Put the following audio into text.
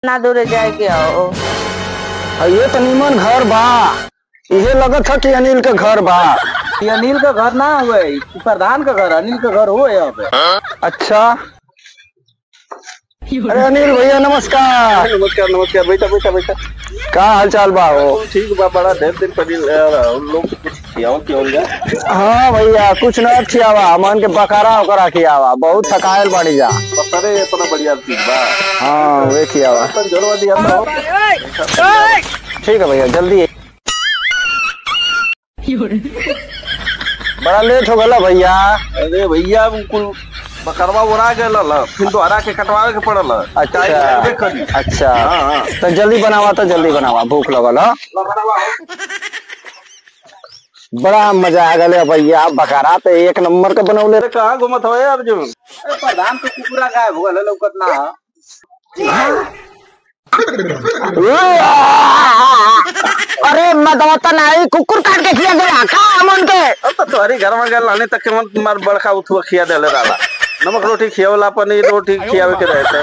ना दूर जाए के आओ। ये तो निमन घर बा। इहे लगत है कि अनिल का घर बा। ये अनिल का घर ना हुए, प्रधान का घर, अनिल का घर हो यहाँ पे। अच्छा, अरे अनिल भैया नमस्कार। नमस्कार नमस्कार, बैठा बैठा बैठा। का हाल चाल बा हो? ठीक बा, बड़ा ढेर दिन पर लोग कुछ खियाओ क्यों जा। हाँ भैया, कुछ न खियावा, मन के बकरा ओकरा खियावा, बहुत थकायल बाड़ी जा। अरे इतना बढ़िया चीज बा। हाँ वे खियावा। जोड़वा दिया तो। ठीक है भैया, जल्दी। बड़ा लेट हो गला भैया। अरे भैया कुल बकरवा उड़ा गया, फिर दोहरा के कटवावे के पड़ल। अच्छा अच्छा, तो जल्दी बनावा, तो जल्दी बनावा, भूख लगल है। बड़ा मजा आ गया भैया, बकरा तो एक नंबर का बनौले। कहाँ घूमत हो अर्जुन? प्रधान तो कुकुरा गायब हो गया, लौकत ना। अरे मदवता नहीं, कुकुर काट के खिया दे का मन के। अब तो तुम्हारी घर में गए लाने तक के मन मार बड़का उठवा खिया दे ले डाला। नमक रोटी खियावला, पनीर रोटी खियावे के रहते।